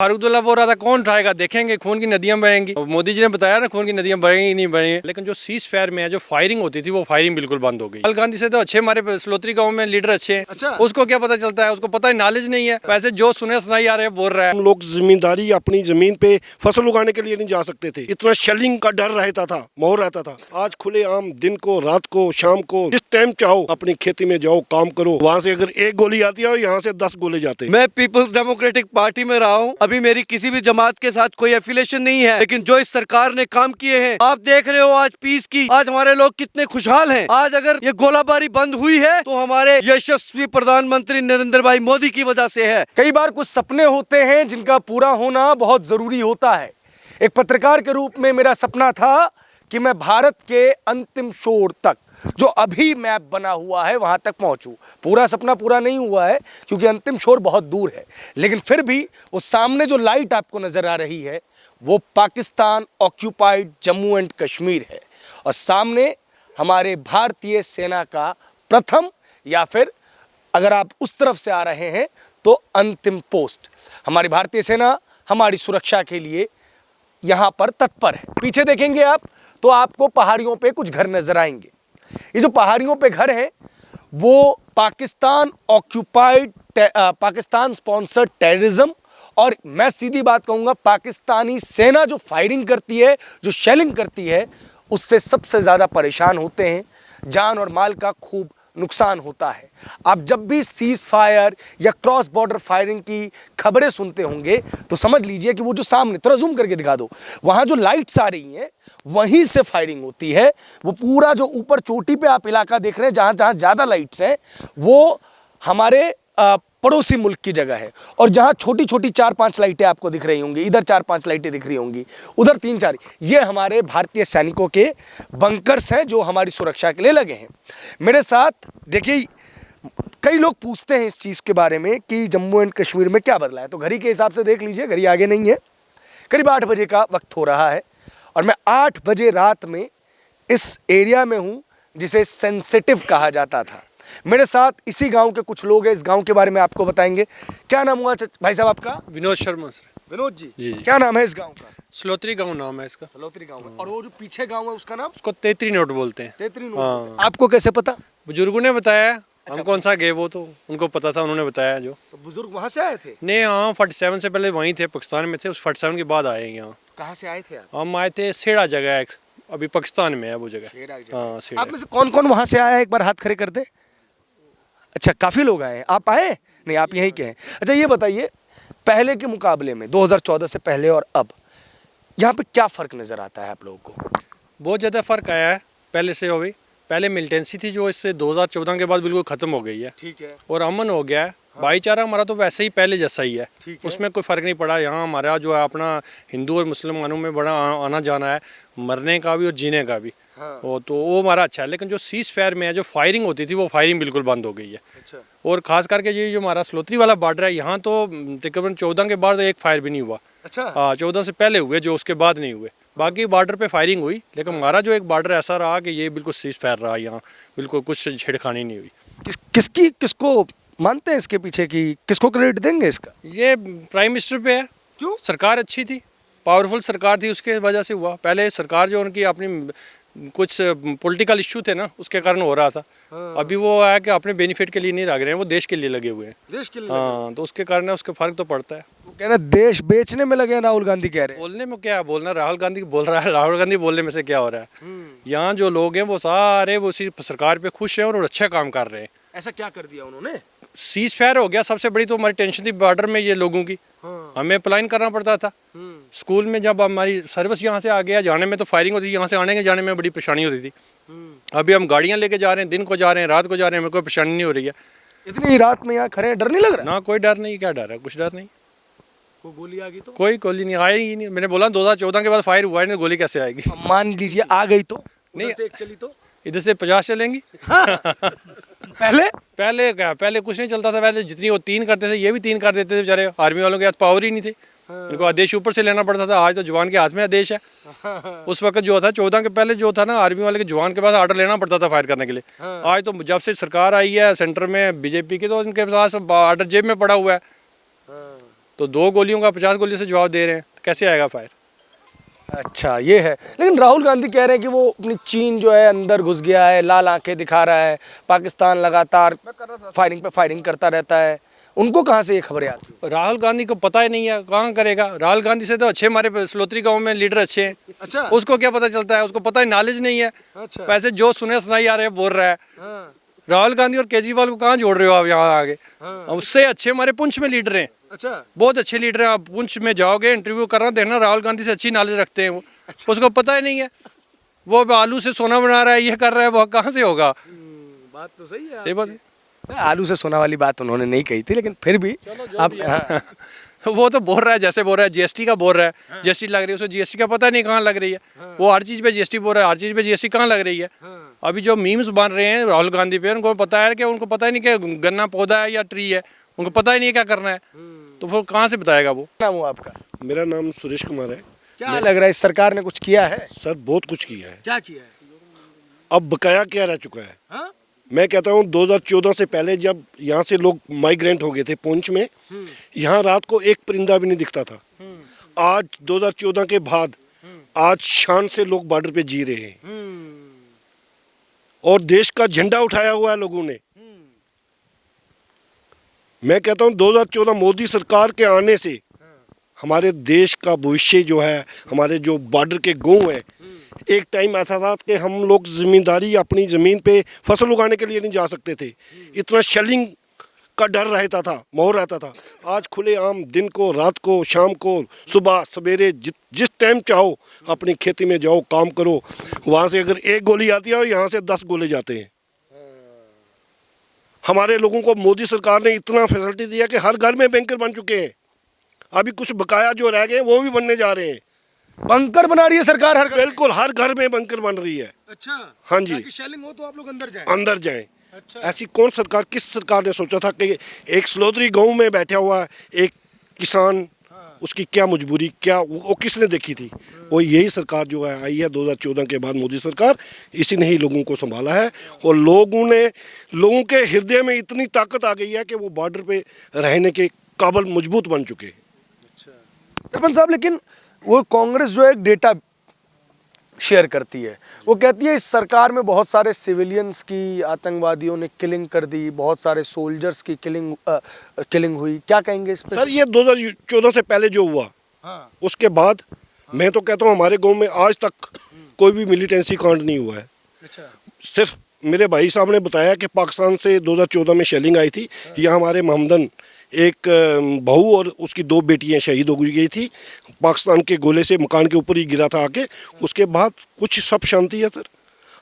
फारूकदुल्ला बोल रहा था कौन उठाएगा, देखेंगे खून की नदियां बहेंगी। मोदी जी ने बताया ना खून की नदियां बहेंगी नहीं बहेंगी। लेकिन जो सीज फायर में है जो फायरिंग होती थी वो फायरिंग बिल्कुल बंद हो गई। राहुल गांधी से तो अच्छे हमारे सलोत्री गांव में लीडर अच्छे हैं। अच्छा। उसको क्या पता चलता है, उसको पता ही नॉलेज नहीं है। वैसे जो सुने सुनाई आ रहे हैं बोल रहा है। हम लोग जिम्मेदारी अपनी जमीन पे फसल उगाने के लिए नहीं जा सकते थे, इतना शेलिंग का डर रहता था, माहौल रहता था। आज खुले आम दिन को, रात को, शाम को, जिस टाइम चाहो अपनी खेती में जाओ, काम करो। वहाँ से अगर एक गोली आती है, यहाँ से 10 गोले जाते हैं। मैं पीपल्स डेमोक्रेटिक पार्टी में रहा हूँ, अभी मेरी किसी भी जमात के साथ कोई एफिलिएशन नहीं है, लेकिन जो इस सरकार ने काम किए हैं, आप देख रहे हो आज पीस की, आज हमारे लोग कितने खुशहाल हैं। आज अगर ये गोलाबारी बंद हुई है तो हमारे यशस्वी प्रधानमंत्री नरेंद्र भाई मोदी की वजह से है। कई बार कुछ सपने होते हैं जिनका पूरा होना बहुत जरूरी होता है। एक पत्रकार के रूप में मेरा सपना था कि मैं भारत के अंतिम छोर तक जो अभी मैप बना हुआ है वहां तक पहुंचूं। पूरा सपना पूरा नहीं हुआ है क्योंकि अंतिम छोर बहुत दूर है, लेकिन फिर भी वो सामने जो लाइट आपको नजर आ रही है वो पाकिस्तान ऑक्यूपाइड जम्मू एंड कश्मीर है, और सामने हमारे भारतीय सेना का प्रथम, या फिर अगर आप उस तरफ से आ रहे हैं तो अंतिम पोस्ट। हमारी भारतीय सेना हमारी सुरक्षा के लिए यहाँ पर तत्पर है। पीछे देखेंगे आप तो आपको पहाड़ियों पे कुछ घर नजर आएंगे। ये जो पहाड़ियों पे घर हैं वो Pakistan occupied, Pakistan sponsored terrorism, और मैं सीधी बात कहूँगा पाकिस्तानी सेना जो फायरिंग करती है, जो शेलिंग करती है, उससे सबसे ज़्यादा परेशान होते हैं। जान और माल का खूब नुकसान होता है। आप जब भी सीज फायर या क्रॉस बॉर्डर फायरिंग की खबरें सुनते होंगे तो समझ लीजिए कि वो जो सामने, थोड़ा जूम करके दिखा दो, वहाँ जो लाइट्स आ रही हैं वहीं से फायरिंग होती है। वो पूरा जो ऊपर चोटी पे आप इलाका देख रहे हैं जहाँ जहाँ ज़्यादा लाइट्स हैं वो हमारे पड़ोसी मुल्क की जगह है, और जहाँ छोटी छोटी 4-5 लाइटें आपको दिख रही होंगी, इधर 4-5 लाइटें दिख रही होंगी, उधर 3-4, ये हमारे भारतीय सैनिकों के बंकर्स हैं जो हमारी सुरक्षा के लिए लगे हैं। मेरे साथ देखिए, कई लोग पूछते हैं इस चीज़ के बारे में कि जम्मू एंड कश्मीर में क्या बदला है, तो घड़ी के हिसाब से देख लीजिए, घड़ी आगे नहीं है, करीब 8 बजे का वक्त हो रहा है, और मैं 8 बजे रात में इस एरिया में हूँ जिसे सेंसिटिव कहा जाता था। मेरे साथ इसी गांव के कुछ लोग हैं, इस गांव के बारे में आपको बताएंगे। क्या नाम हुआ भाई साहब आपका? विनोद शर्मा सर। विनोद जी, जी। क्या नाम है इस गांव का? सलोत्री गाँव नाम है इसका। सलोत्री गांव है। और वो जो पीछे गांव है उसका नाम? उसको तेतरी नोट बोलते हैं। तेतरी नोट। हाँ। आपको कैसे पता? बुजुर्गों ने बताया। अच्छा, हम कौन सा गए वो तो उनको पता था, उन्होंने बताया। जो तो बुजुर्ग वहां से आए थे? नहीं, हाँ 47 से पहले वहीं थे, पाकिस्तान में थे, उस 47 के बाद आए यहाँ। कहाँ से आए थे आप? हम आए थे सेड़ा जगह है, अभी पाकिस्तान में है वो जगह। हाँ सेड़ा। आप में से कौन कौन वहां से आया है, एक बार हाथ खड़े कर दे। अच्छा, काफी लोग आए हैं। आप आए नहीं? आप यहीं के हैं। अच्छा, ये बताइए पहले के मुकाबले में 2014 से पहले और अब यहाँ पे क्या फर्क नजर आता है आप लोगों को? बहुत ज़्यादा फर्क आया है पहले से। अभी पहले मिलिटेंसी थी जो इससे 2014 के बाद बिल्कुल ख़त्म हो गई है। ठीक है। और अमन हो गया है। हाँ। भाईचारा हमारा तो वैसे ही पहले जैसा ही है, उसमें कोई फ़र्क नहीं पड़ा। यहाँ हमारा जो है अपना हिंदू और मुसलमानों में बड़ा आना जाना है, मरने का भी और जीने का भी। हाँ। वो हमारा अच्छा है। लेकिन जो सीज फायर में है जो फायरिंग होती थी वो फायरिंग बिल्कुल बंद हो गई है। अच्छा। और ख़ास करके ये जो हमारा सलोत्री वाला बॉर्डर है, यहाँ तो तकरीबन 14 के बाद तो एक फायर भी नहीं हुआ। अच्छा। हाँ 14 से पहले हुए, जो उसके बाद नहीं हुए। बाकी बॉर्डर पे फायरिंग हुई, लेकिन हमारा जो एक बॉर्डर ऐसा रहा कि ये बिल्कुल सीज फायर रहा, यहाँ बिल्कुल कुछ छेड़खानी नहीं हुई। किसको मानते हैं इसके पीछे, की किसको क्रेडिट देंगे इसका? ये प्राइम मिनिस्टर पे है। क्यों? सरकार अच्छी थी, पावरफुल सरकार थी, उसके वजह से हुआ। पहले सरकार जो उनकी अपनी कुछ पॉलिटिकल इशू थे ना, उसके कारण हो रहा था। हाँ। अभी वो है कि अपने बेनिफिट के लिए नहीं लग रहे हैं, वो देश के लिए लगे हुए हैं। देश के लिए? हाँ, तो उसके कारण उसका फर्क तो पड़ता है। वो कहना देश बेचने में लगे हैं, राहुल गांधी कह रहे हैं। बोलने में क्या बोलना, राहुल गांधी बोल रहा है, राहुल गांधी बोलने में से क्या हो रहा है? यहाँ जो लोग हैं वो सारे वो उसी सरकार पे खुश हैं और अच्छा काम कर रहे हैं। ऐसा क्या कर दिया उन्होंने? सीज फायर हो गया, सबसे बड़ी तो हमारी टेंशन थी बॉर्डर में ये लोगों की। हाँ। हमें प्लान करना पड़ता था। स्कूल में जब हमारी सर्विस यहाँ से आ गया, जाने में तो फायरिंग होती थी, यहाँ से आने के जाने में बड़ी परेशानी होती थी। अभी हम गाड़ियाँ लेके जा रहे हैं, दिन को जा रहे हैं, रात को जा रहे हैं, हमें कोई परेशानी नहीं हो रही है। इतनी रात में यहाँ खड़े हैं, डर नहीं लग रहा? ना कोई डर नहीं। क्या डर है? कुछ डर नहीं। कोई गोली आ गई तो? कोई गोली नहीं आई ही नहीं। मैंने बोला 2014 के बाद फायर हुआ है, गोली कैसे आएगी? मान लीजिए आ गई तो? नहीं से एक चली तो? इधर से 50 चलेंगी। पहले क्या, पहले कुछ नहीं चलता था। पहले जितनी वो 3 करते थे, ये भी 3 कर देते थे बेचारे। आर्मी वालों के पास पावर ही नहीं थे। हाँ। इनको आदेश ऊपर से लेना पड़ता था। आज तो जवान के हाथ में आदेश है। हाँ। उस वक्त जो था 14 के पहले जो था ना, आर्मी वाले के जवान के पास ऑर्डर लेना पड़ता था फायर करने के लिए। हाँ। आज तो जब से सरकार आई है सेंटर में बीजेपी की, तो उनके पास ऑर्डर जेब में पड़ा हुआ है। तो 2 गोलियों का 50 गोली से जवाब दे रहे हैं, तो कैसे आएगा फायर? अच्छा ये है, लेकिन राहुल गांधी कह रहे हैं कि वो अपनी चीन जो है अंदर घुस गया है, लाल आंखें दिखा रहा है, पाकिस्तान लगातार फायरिंग पे फायरिंग करता रहता है। उनको कहाँ से ये खबरें आती हैं? राहुल गांधी को पता ही नहीं है, कहाँ करेगा? राहुल गांधी से तो अच्छे हमारे सलोत्री गांव में लीडर अच्छे हैं। अच्छा उसको क्या पता चलता है? उसको पता ही नॉलेज नहीं है। अच्छा वैसे जो सुने सुनाई आ रहे हैं बोल रहा है। हाँ, राहुल गांधी और केजरीवाल को कहाँ जोड़ रहे हो आप यहाँ आगे? हाँ। उससे अच्छे हमारे पुंछ में लीडर हैं, अच्छा बहुत अच्छे लीडर हैं। आप पुंछ में जाओगे इंटरव्यू करना, देखना राहुल गांधी से अच्छी नॉलेज रखते हैं वो। उसको पता ही नहीं है, वो आलू से सोना बना रहा है, ये कर रहा है, वो कहाँ से होगा? बात तो सही है। ये बात है। आलू से सोना वाली बात उन्होंने नहीं कही थी, लेकिन फिर भी आप हाँ, वो तो बोल रहा है, जैसे बोल रहा है जीएसटी का बोल रहा है, जीएसटी लग रही है, उसको जीएसटी का पता नहीं कहाँ लग रही है। वो हर चीज़ पे जीएसटी बोल रहा है, हर चीज़ पे जीएसटी कहाँ लग रही है? अभी जो मीम्स बन रहे हैं राहुल गांधी पे, उनको पता है कि उनको पता ही नहीं कि गन्ना पौधा है या ट्री है, उनको पता ही नहीं है क्या करना है, तो फिर कहाँ से बताएगा वो? नाम हुआ आपका? मेरा नाम सुरेश कुमार है। क्या लग रहा है, इस सरकार ने कुछ किया है? सर बहुत कुछ किया है, क्या किया है? अब बकाया क्या रह चुका है। हाँ? मैं कहता हूँ 2014 से पहले जब यहाँ से लोग माइग्रेंट हो गए थे पुंछ में, यहाँ रात को एक परिंदा भी नहीं दिखता था। आज 2014 के बाद आज शान से लोग बॉर्डर पे जी रहे हैं और देश का झंडा उठाया हुआ है लोगों ने। मैं कहता हूँ 2014 मोदी सरकार के आने से हमारे देश का भविष्य जो है, हमारे जो बॉर्डर के गांव है, एक टाइम ऐसा था कि हम लोग जिम्मेदारी अपनी ज़मीन पे फसल उगाने के लिए नहीं जा सकते थे, इतना शेलिंग का डर रहता था, माहौल रहता था। आज खुले आम दिन को, रात को, शाम को, सुबह सवेरे जिस टाइम चाहो अपनी खेती में जाओ, काम करो। वहाँ से अगर एक गोली आती है, यहाँ से 10 गोले जाते हैं। हमारे लोगों को मोदी सरकार ने इतना फैसिलिटी दिया कि हर घर में बैंकर बन चुके हैं। अभी कुछ बकाया जो रह गए वो भी बनने जा रहे हैं। बंकर बना रही है सरकार हर घर में? बिल्कुल हर घर में बंकर बन रही है। अच्छा हाँ जी, ताकि शेलिंग हो तो आप लोग अंदर जाएं। अंदर जाएं। अच्छा ऐसी कौन सरकार, किस सरकार ने सोचा था कि एक सलोत्री गांव में बैठा हुआ एक किसान, उसकी क्या मजबूरी, क्या वो किसने देखी थी? वो यही सरकार जो है आई है 2014 के बाद, मोदी सरकार, इसी ने ही लोगों को संभाला है और लोगों के हृदय में इतनी ताकत आ गई है कि वो बॉर्डर पे रहने के काबिल मजबूत बन चुके हैं। सरपंच साहब, लेकिन वो कांग्रेस जो है एक डेटा शेयर करती है, वो कहती है इस सरकार में बहुत सारे सिविलियंस की आतंकवादियों ने किलिंग कर दी, बहुत सारे सोल्जर्स की किलिंग हुई। क्या कहेंगे इस पे? सर ये 2014 से पहले जो हुआ, हाँ। उसके बाद मैं तो कहता हूँ हमारे गांव में आज तक कोई भी मिलिटेंसी कांड नहीं हुआ है। अच्छा सिर्फ मेरे भाई साहब ने बताया कि पाकिस्तान से 2014 में शेलिंग आई थी, यहाँ हमारे मोहम्मदन एक बहू और उसकी 2 बेटियां शहीद हो गई थी, पाकिस्तान के गोले से मकान के ऊपर ही गिरा था आके। उसके बाद कुछ सब शांति है सर।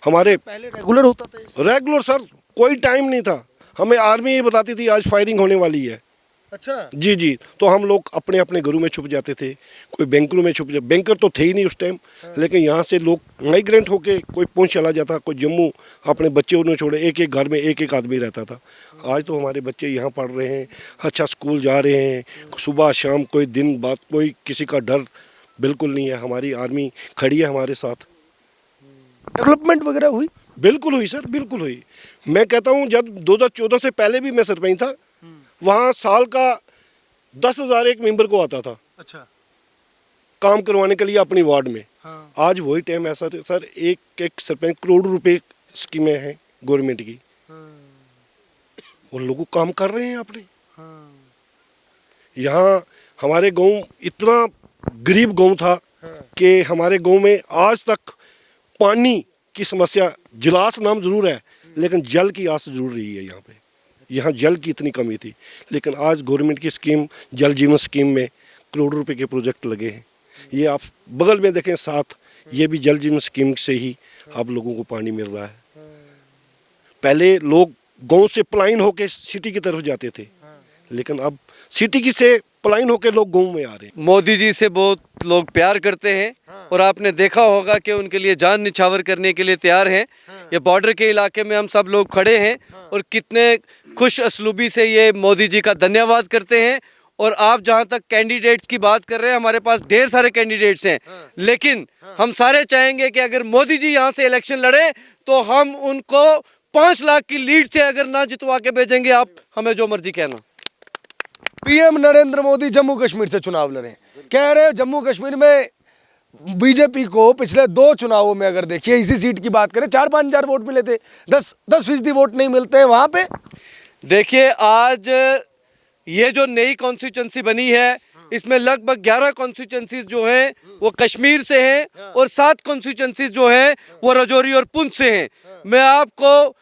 हमारे पहले रेगुलर होता था ये? रेगुलर सर, कोई टाइम नहीं था। हमें आर्मी ये बताती थी आज फायरिंग होने वाली है। अच्छा जी जी, तो हम लोग अपने अपने घरों में छुप जाते थे, कोई बैंकरों में छुप जाते। बैंकर तो थे ही नहीं उस टाइम, लेकिन यहाँ से लोग माइग्रेंट होके कोई पुंछ चला जाता, कोई जम्मू, अपने बच्चे उन्हें छोड़े, एक एक घर में एक एक आदमी रहता था। आज तो हमारे बच्चे यहाँ पढ़ रहे हैं, अच्छा स्कूल जा रहे हैं, सुबह शाम कोई दिन बाद कोई किसी का डर बिल्कुल नहीं है। हमारी आर्मी खड़ी है हमारे साथ। डेवलपमेंट वगैरह हुई? बिल्कुल हुई सर, बिल्कुल हुई। मैं कहता हूँ जब 2014 से पहले भी मैं सरपंच था, वहाँ साल का 10,000 एक मेंबर को आता था अच्छा काम करवाने के लिए अपनी वार्ड में। हाँ। आज वही टाइम ऐसा सर, एक एक सरपंच करोड़ों रुपए स्कीमें हैं गवर्नमेंट की, वो लोग काम कर रहे हैं अपने। यहाँ हमारे गांव इतना गरीब गांव था कि हमारे गांव में आज तक पानी की समस्या, जिलास नाम जरूर है लेकिन जल की आस जरूर रही है। यहाँ पे यहाँ जल की इतनी कमी थी, लेकिन आज गवर्नमेंट की स्कीम जल जीवन स्कीम में करोड़ों रुपए के प्रोजेक्ट लगे हैं। ये आप बगल में देखें साथ, ये भी जल जीवन स्कीम से ही आप लोगों को पानी मिल रहा है। पहले लोग गांव से पलायन होके सिटी की तरफ जाते थे, लेकिन अब सिटी की से पलायन होके लोग गांव में आ रहे हैं। मोदी जी से बहुत लोग प्यार करते हैं और आपने देखा होगा कि उनके लिए जान निछावर करने के लिए तैयार हैं। ये बॉर्डर के इलाके में हम सब लोग खड़े हैं और कितने खुश असलूबी से ये मोदी जी का धन्यवाद करते हैं। और आप जहां तक कैंडिडेट्स की बात कर रहे हैं, हमारे पास ढेर सारे कैंडिडेट्स हैं, लेकिन हम सारे चाहेंगे कि अगर मोदी जी यहां से इलेक्शन लड़े तो हम उनको 5 लाख की लीड से अगर ना जितवा के भेजेंगे, आप हमें जो मर्जी कहना। पीएम नरेंद्र मोदी जम्मू कश्मीर से चुनाव लड़े, कह रहे जम्मू कश्मीर में बीजेपी को पिछले 2 चुनावों में अगर देखिए इसी सीट की बात करें 4-5 हजार वोट मिले थे, 10% वोट नहीं मिलते हैं वहां पे। देखिए आज ये जो नई कॉन्स्टिट्यूंसी बनी है इसमें लगभग 11 कॉन्स्टिट्यूंसीज जो हैं वो कश्मीर से हैं और 7 कॉन्स्टिट्यूंसीज जो हैं वो राजौरी और पुंछ से हैं। मैं आपको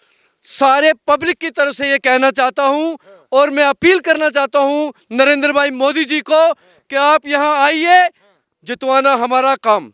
सारे पब्लिक की तरफ से ये कहना चाहता हूं और मैं अपील करना चाहता हूं नरेंद्र भाई मोदी जी को कि आप यहां आइए, जितवाना हमारा काम।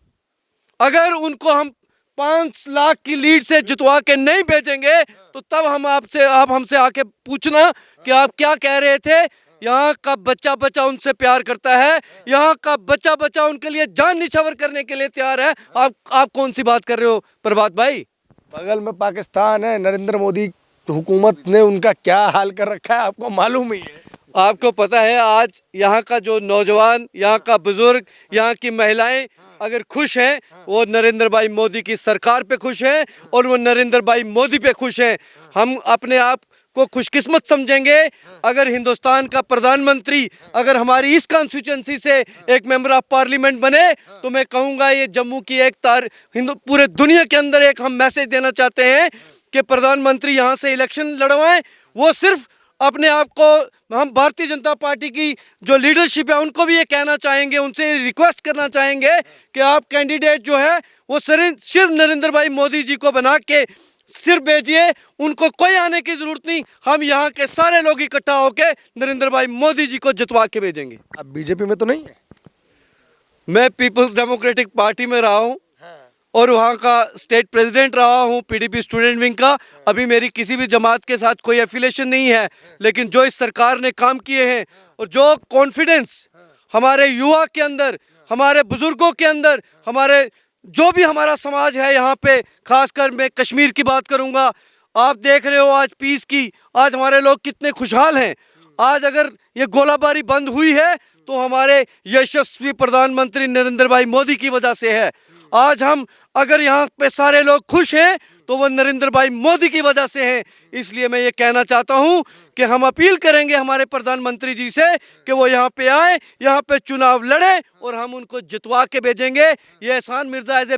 अगर उनको हम 5 लाख की लीड से जितवा के नहीं भेजेंगे तो तब आप हमसे आके पूछना कि आप क्या कह रहे थे। यहाँ का बच्चा बच्चा उनसे प्यार करता है, यहाँ का बच्चा बच्चा उनके लिए जान निछावर करने के लिए तैयार है। आप कौन सी बात कर रहे हो प्रभात भाई? बगल में पाकिस्तान है, नरेंद्र मोदी हुकूमत ने उनका क्या हाल कर रखा है आपको मालूम ही है। आपको पता है आज यहाँ का जो नौजवान, यहाँ का बुजुर्ग, यहाँ की महिलाएं अगर खुश हैं वो नरेंद्र भाई मोदी की सरकार पे खुश हैं और वो नरेंद्र भाई मोदी पे खुश हैं। हम अपने आप को खुशकिस्मत समझेंगे अगर हिंदुस्तान का प्रधानमंत्री अगर हमारी इस कॉन्स्टिट्यूंसी से एक मेंबर ऑफ पार्लियामेंट बने तो मैं कहूँगा ये जम्मू की एक पूरे दुनिया के अंदर एक हम मैसेज देना चाहते हैं कि प्रधानमंत्री यहाँ से इलेक्शन लड़वाएं। वो सिर्फ अपने आप को, हम भारतीय जनता पार्टी की जो लीडरशिप है उनको भी ये कहना चाहेंगे, उनसे रिक्वेस्ट करना चाहेंगे कि आप कैंडिडेट जो है वो सिर्फ नरेंद्र भाई मोदी जी को बना के सिर्फ भेजिए, उनको कोई आने की जरूरत नहीं। हम यहाँ के सारे लोग इकट्ठा होकर नरेंद्र भाई मोदी जी को जितवा के भेजेंगे। अब बीजेपी में तो नहीं है? मैं पीपल्स डेमोक्रेटिक पार्टी में रहा हूँ और वहाँ का स्टेट प्रेसिडेंट रहा हूँ पीडीपी स्टूडेंट विंग का। अभी मेरी किसी भी जमात के साथ कोई एफिलिएशन नहीं है, लेकिन जो इस सरकार ने काम किए हैं और जो कॉन्फिडेंस हमारे युवा के अंदर, हमारे बुजुर्गों के अंदर, हमारे जो भी हमारा समाज है यहाँ पे, खासकर मैं कश्मीर की बात करूँगा। आप देख रहे हो आज पीस की, आज हमारे लोग कितने खुशहाल हैं। आज अगर ये गोलाबारी बंद हुई है तो हमारे यशस्वी प्रधानमंत्री नरेंद्र भाई मोदी की वजह से है। आज हम अगर यहाँ पे सारे लोग खुश हैं तो वो नरेंद्र भाई मोदी की वजह से हैं। इसलिए मैं ये कहना चाहता हूँ कि हम अपील करेंगे हमारे प्रधानमंत्री जी से कि वो यहाँ पे आए, यहाँ पे चुनाव लड़े और हम उनको जितवा के भेजेंगे। ये Ehsan Mirza as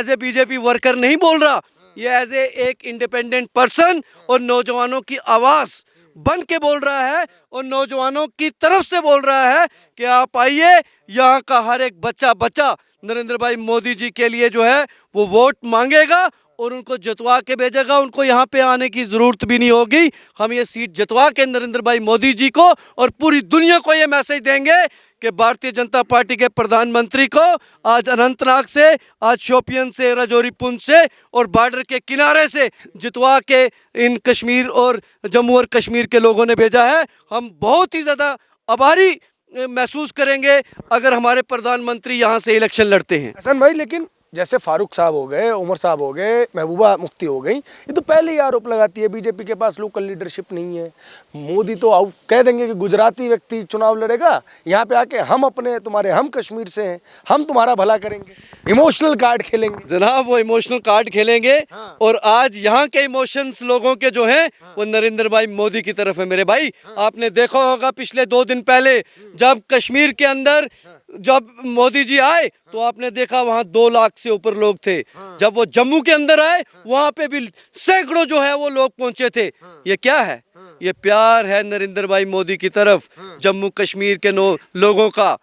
a BJP worker नहीं बोल रहा, ये एज ए एक इंडिपेंडेंट पर्सन और नौजवानों की आवाज़ बन के बोल रहा है और नौजवानों की तरफ से बोल रहा है कि आप आइए, यहाँ का हर एक बच्चा नरेंद्र भाई मोदी जी के लिए जो है वो वोट मांगेगा और उनको जितवा के भेजेगा। उनको यहाँ पे आने की ज़रूरत भी नहीं होगी। हम ये सीट जितवा के नरेंद्र भाई मोदी जी को और पूरी दुनिया को ये मैसेज देंगे कि भारतीय जनता पार्टी के प्रधानमंत्री को आज अनंतनाग से, आज शोपियन से, राजौरी पुंछ से और बॉर्डर के किनारे से जितवा के इन कश्मीर और जम्मू और कश्मीर के लोगों ने भेजा है। हम बहुत ही ज़्यादा आभारी महसूस करेंगे अगर हमारे प्रधानमंत्री यहाँ से इलेक्शन लड़ते हैं। हसन भाई, लेकिन जैसे फारूक साहब हो गए, उमर साहब हो गए, महबूबा मुफ्ती हो गई, ये तो पहले ही आरोप लगाती है बीजेपी के पास लोकल लीडरशिप नहीं है। मोदी तो कह देंगे कि गुजराती व्यक्ति चुनाव लड़ेगा, यहाँ पे आके हम कश्मीर से हैं, हम तुम्हारा भला करेंगे, इमोशनल कार्ड खेलेंगे। जनाब वो इमोशनल कार्ड खेलेंगे और आज यहाँ के इमोशंस लोगों के जो हैं वो नरेंद्र भाई मोदी की तरफ है। मेरे भाई, आपने देखा होगा पिछले 2 दिन पहले जब कश्मीर के अंदर जब मोदी जी आए तो आपने देखा वहां 2 लाख से ऊपर लोग थे। जब वो जम्मू के अंदर आए वहां पे भी सैकड़ों जो है वो लोग पहुंचे थे। ये क्या है? ये प्यार है नरेंद्र भाई मोदी की तरफ जम्मू कश्मीर के लोगों का।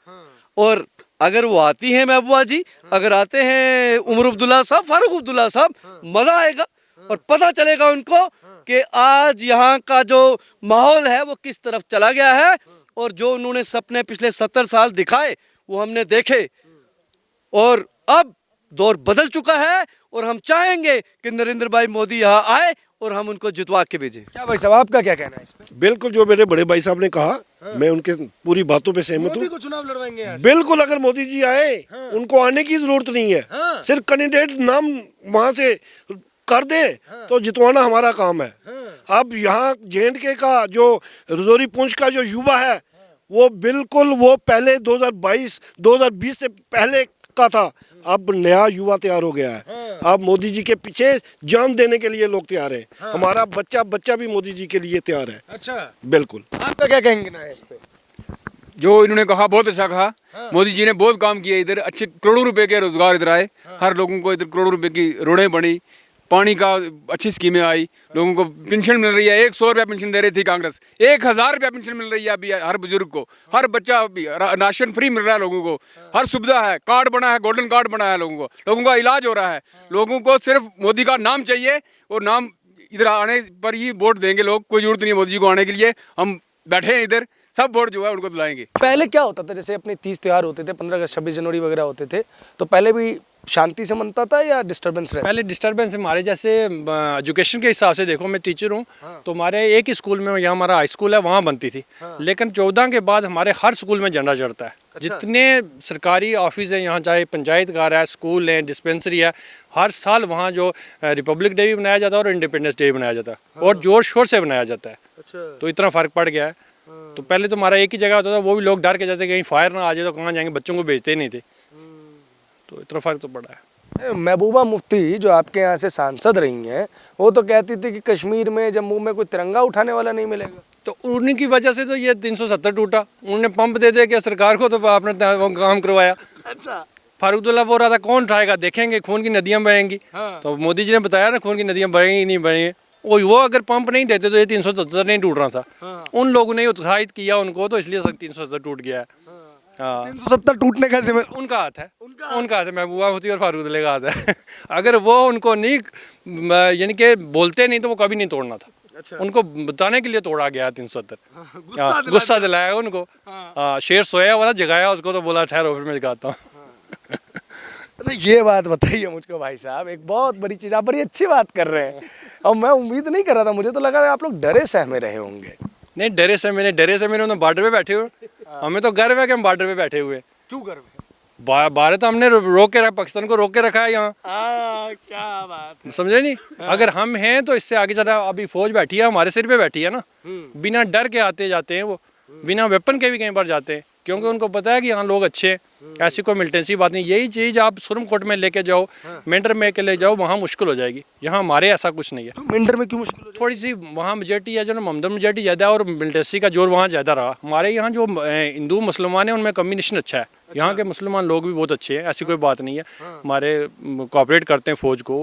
और अगर वो आती हैं महबूबा जी, अगर आते हैं उमर अब्दुल्ला साहब, फारूक अब्दुल्ला साहब, मजा आएगा और पता चलेगा उनको कि आज यहाँ का जो माहौल है वो किस तरफ चला गया है और जो उन्होंने सपने पिछले 70 साल दिखाए वो हमने देखे और अब दौर बदल चुका है और हम चाहेंगे कि नरेंद्र भाई मोदी यहाँ आए और हम उनको जितवा के भेजें। क्या भाई साहब, आपका क्या कहना है इस पे? बिल्कुल जो मेरे बड़े भाई साहब ने कहा, मैं उनके पूरी बातों पे सहमत हूँ। मोदी को चुनाव लड़वाएंगे यहाँ से? बिल्कुल, अगर मोदी जी आए उनको आने की जरूरत नहीं है। सिर्फ कैंडिडेट नाम वहाँ से कर दे तो जितवाना हमारा काम है। अब यहाँ J&K का जो राजौरी पुंछ का जो युवा है वो बिल्कुल वो पहले 2020 से पहले का था, अब नया युवा तैयार हो गया है। अब मोदी जी के पीछे जान देने के लिए लोग तैयार है। हमारा बच्चा भी मोदी जी के लिए तैयार है। अच्छा, बिल्कुल। आपका क्या कहेंगे ना इस पे? जो इन्होंने कहा बहुत अच्छा कहा। मोदी जी ने बहुत काम किया, इधर अच्छे करोड़ों रुपए के रोजगार इधर आए, हर लोगों को इधर करोड़ों रुपए की रोडें बनी, पानी का अच्छी स्कीमें आई, लोगों को पेंशन मिल रही है। 100 रुपया पेंशन दे रही थी कांग्रेस, 1000 रुपया पेंशन मिल रही है अभी हर बुजुर्ग को, हर बच्चा अभी राशन फ्री मिल रहा है लोगों को, हर सुविधा है, कार्ड बना है, गोल्डन कार्ड बना है लोगों का इलाज हो रहा है। लोगों को सिर्फ मोदी का नाम चाहिए, और नाम इधर आने पर ही वोट देंगे लोग। कोई जरूरत नहीं है मोदी जी को आने के लिए, हम बैठे हैं इधर, सब वोट जो है उनको दिलाएंगे। पहले क्या होता था, जैसे अपने 30 त्योहार होते थे, 15 अगस्त 26 जनवरी वगैरह होते थे, तो पहले भी शांति से मनता था या डिस्टर्बेंस रहता? पहले डिस्टर्बेंस हमारे जैसे एजुकेशन के हिसाब से देखो, मैं टीचर हूँ तो हमारे एक ही स्कूल में, यहाँ हमारा हाई स्कूल है, वहाँ बनती थी। लेकिन 14 के बाद हमारे हर स्कूल में झंडा चढ़ता है। जितने सरकारी ऑफिस हैं यहाँ, चाहे पंचायत घर है, स्कूल है, डिस्पेंसरी है, हर साल वहाँ जो रिपब्लिक डे भी बनाया जाता है और इंडिपेंडेंस डे भी बनाया जाता है, और जोर शोर से बनाया जाता है। तो इतना फ़र्क पड़ गया है। तो पहले तो हमारा एक ही जगह होता था, वो भी लोग डर के जाते कहीं फायर ना आ जाए तो कहाँ जाएंगे, बच्चों को भेजते ही नहीं थे। तो इतना फ़र्क तो पड़ा है। महबूबा मुफ्ती जो आपके यहाँ से सांसद रही हैं, वो तो कहती थी कि कश्मीर में, जम्मू में कोई तिरंगा उठाने वाला नहीं मिलेगा। तो उन्हीं की वजह से तो ये 370 टूटा। उन्होंने पंप दे दे के सरकार को, तो आपने वो काम करवाया। अच्छा, फारूकदुल्ला बोल रहा था कौन उठाएगा, देखेंगे खून की नदियाँ बहेंगी। तो मोदी जी ने बताया ना, खून की नदियाँ बहेंगी नहीं बहेंगी। वो अगर पंप नहीं देते तो ये 370 नहीं टूट रहा था। उन लोगों ने उत्साहित किया उनको, तो इसलिए 370 टूट गया है। हाँ, 370 टूटने का जिम्मेदार उनका हाथ है, उनका हाथ है, महबूबा मुफ्ती और फारूकदुल्ला का हाथ है। अगर वो उनको नहीं, यानी कि बोलते नहीं, तो वो कभी नहीं तोड़ना था। अच्छा। उनको बताने के लिए तोड़ा गया 370। गुस्सा दिलाया उनको। शेर सोया हुआ था, जगाया उसको, तो बोला ठहरो फिर मैं जगाता हूँ। अच्छा, ये बात बताइए मुझको भाई साहब, एक बहुत बड़ी चीज़, आप बड़ी अच्छी बात कर रहे हैं, और मैं उम्मीद नहीं कर रहा था, मुझे तो लगा आप लोग डरे सहमे रहे होंगे। नहीं, डरे से मैंने बॉर्डर पे बैठे हुए, हमें तो गर्व है कि हम बॉर्डर पे बैठे हुए। क्यों गर्व है? भारत हमने रोक के रखा, पाकिस्तान को रोक के रखा है यहाँ। क्या बात है। समझे नहीं? अगर हम हैं तो इससे आगे चला, अभी फौज बैठी है हमारे सिर पे बैठी है ना, बिना डर के आते जाते हैं वो, बिना वेपन के भी कई बार जाते हैं, क्योंकि उनको पता है कि यहाँ लोग अच्छे हैं। ऐसी कोई मिलिटेंसी बात नहीं। यही चीज़ आप सुरमकोट में लेके जाओ, मेंढर में के ले जाओ, वहाँ मुश्किल हो जाएगी। यहाँ हमारे ऐसा कुछ नहीं है। मिंडर में क्यों मुश्किल हो जाए? थोड़ी सी वहाँ मेजॉरिटी है, जो ना ममदन मेजॉरिटी ज़्यादा है, और मिलिटेंसी का जोर वहाँ ज़्यादा रहा। हमारे यहाँ जो हिंदू मुसलमान हैं, उनमें कम्बिनेशन अच्छा है। यहाँ के मुसलमान लोग भी बहुत अच्छे हैं, ऐसी कोई बात नहीं है। हमारे कोऑपरेट करते हैं फौज को,